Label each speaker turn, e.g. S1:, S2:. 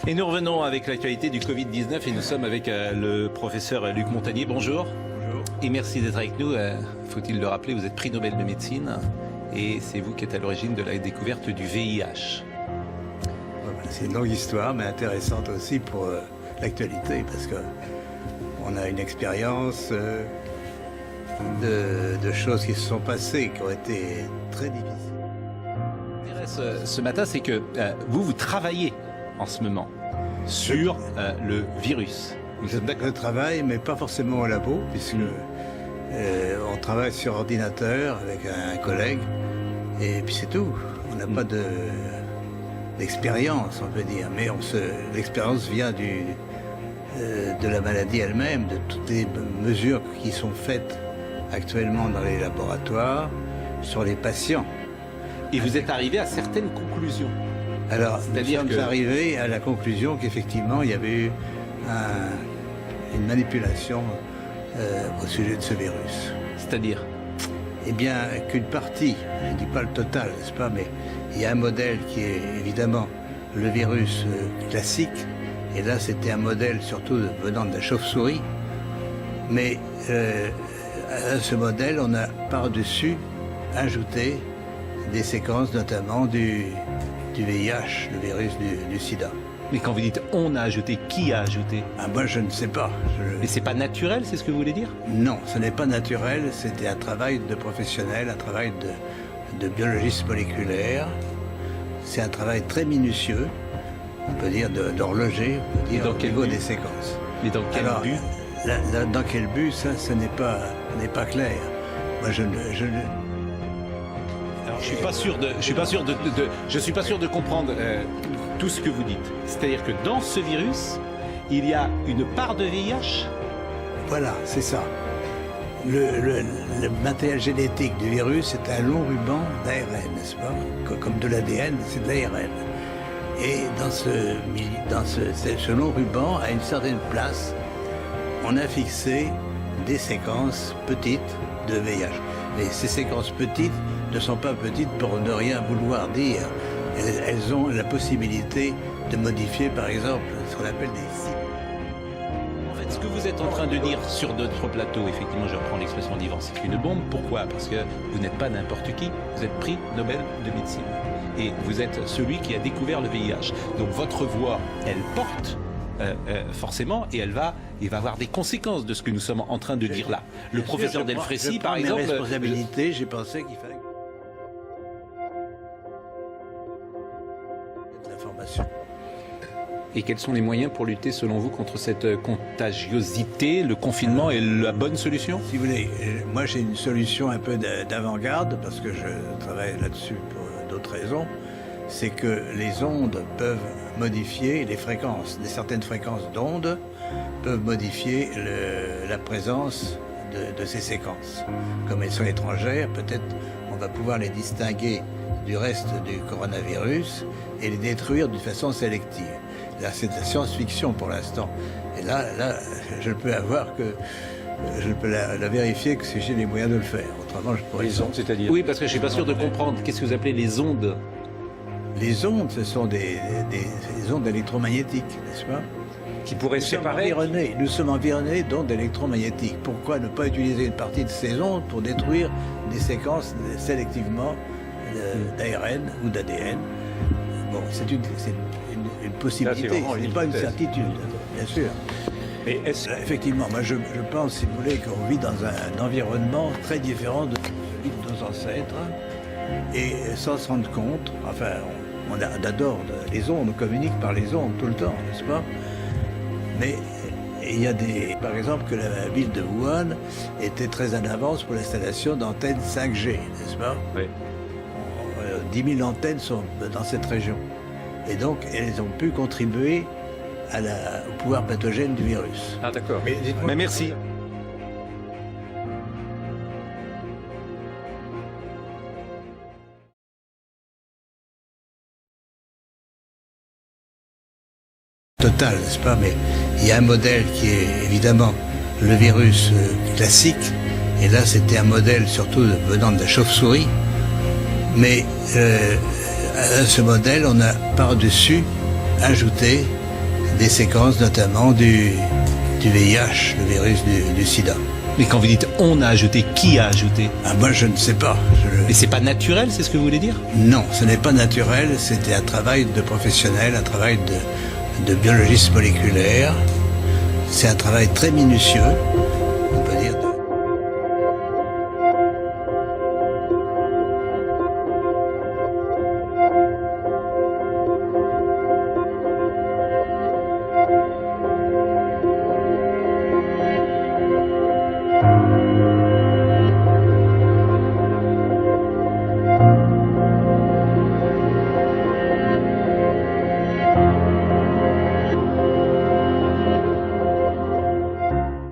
S1: Et nous revenons avec l'actualité du Covid-19 et nous sommes avec le professeur Luc Montagnier. Bonjour.
S2: Bonjour.
S1: Et merci d'être avec nous. Faut-il le rappeler, vous êtes prix Nobel de médecine et c'est vous qui êtes à l'origine de la découverte du VIH.
S2: C'est une longue histoire, mais intéressante aussi pour l'actualité, parce qu'on a une expérience de choses qui se sont passées, qui ont été très difficiles.
S1: Ce qui m'intéresse ce matin, c'est que vous travaillez en ce moment sur le virus.
S2: Je travaille, mais pas forcément au labo, puisque on travaille sur ordinateur avec un collègue, et puis c'est tout. On n'a pas d'expérience, on peut dire, mais l'expérience vient de la maladie elle-même, de toutes les mesures qui sont faites actuellement dans les laboratoires sur les patients.
S1: Et vous êtes arrivé à certaines conclusions.
S2: Alors, nous sommes arrivés à la conclusion qu'effectivement, il y avait eu une manipulation au sujet de ce virus.
S1: C'est-à-dire?
S2: Eh bien, qu'une partie, je ne dis pas le total, n'est-ce pas, mais il y a un modèle qui est évidemment le virus classique, et là c'était un modèle surtout venant de la chauve-souris, mais à ce modèle on a par-dessus ajouté des séquences notamment du VIH, le virus du sida.
S1: Mais quand vous dites on a ajouté, qui a ajouté?
S2: Moi je ne sais pas.
S1: Mais c'est pas naturel, c'est ce que vous voulez dire?
S2: Non, ce n'est pas naturel, c'était un travail de professionnel, un travail de biologiste moléculaire. C'est un travail très minutieux, on peut dire d'horloger, on peut dire au niveau des séquences.
S1: Mais dans quel but?
S2: Dans quel but, ça, ce n'est pas clair. Moi,
S1: Alors, je suis pas sûr de comprendre tout ce que vous dites. C'est-à-dire que dans ce virus, il y a une part de VIH? Voilà, c'est ça. Le matériel génétique du virus, c'est un long ruban d'ARN, n'est-ce pas? Comme de l'ADN, c'est de l'ARN. Et dans ce long ruban, à une certaine place, on a fixé des séquences petites de VIH. Mais ces séquences petites ne sont pas petites pour ne rien vouloir dire. Elles ont la possibilité de modifier, par exemple, ce qu'on appelle des cibles. En fait, ce que vous êtes en train de dire sur notre plateau, effectivement, je reprends l'expression d'Yvan, c'est une bombe. Pourquoi? Parce que vous n'êtes pas n'importe qui, vous êtes prix Nobel de médecine. Et vous êtes celui qui a découvert le VIH. Donc votre voix, elle porte forcément, et il va avoir des conséquences de ce que nous sommes en train de dire là. Le professeur Delfrécy, par exemple...
S2: Mes responsabilités, j'ai pensé qu'il fallait... l'information.
S1: Et quels sont les moyens pour lutter, selon vous, contre cette contagiosité? Le confinement est la bonne solution?
S2: Si vous voulez, moi j'ai une solution un peu d'avant-garde, parce que je travaille là-dessus pour d'autres raisons. C'est que les ondes peuvent modifier les fréquences. Certaines fréquences d'ondes peuvent modifier la présence de ces séquences. Comme elles sont étrangères, peut-être on va pouvoir les distinguer du reste du coronavirus et les détruire d'une façon sélective. Là, c'est de la science-fiction pour l'instant. Et là, je ne peux la vérifier que si j'ai les moyens de le faire. Autrement, je pourrais...
S1: Les ondes, c'est-à-dire? Oui, parce que je ne suis pas sûr de comprendre. Qu'est-ce que vous appelez les ondes?
S2: Les ondes, ce sont des ondes électromagnétiques, n'est-ce pas?
S1: Qui pourraient séparer...
S2: Nous sommes environnés d'ondes électromagnétiques. Pourquoi ne pas utiliser une partie de ces ondes pour détruire des séquences sélectivement d'ARN ou d'ADN? Bon, c'est une possibilité, ce n'est pas une certitude, bien sûr.
S1: Mais
S2: effectivement, moi je pense, si vous voulez, qu'on vit dans un environnement très différent de celui de nos ancêtres, et sans se rendre compte, enfin, on adore les ondes, on communique par les ondes tout le temps, n'est-ce pas? Mais il y a par exemple, que la ville de Wuhan était très en avance pour l'installation d'antennes 5G, n'est-ce pas?
S1: Oui.
S2: 10 000 antennes sont dans cette région. Et donc, elles ont pu contribuer au pouvoir pathogène du virus.
S1: Ah d'accord. Mais merci.
S2: Total, n'est-ce pas? Mais il y a un modèle qui est évidemment le virus classique. Et là, c'était un modèle surtout venant de la chauve-souris. Mais à ce modèle, on a par-dessus ajouté des séquences notamment du VIH, le virus du sida.
S1: Mais quand vous dites on a ajouté, qui a ajouté?
S2: Moi je ne sais pas.
S1: Mais c'est pas naturel, c'est ce que vous voulez dire?
S2: Non, ce n'est pas naturel, c'était un travail de professionnel, un travail de biologiste moléculaire. C'est un travail très minutieux.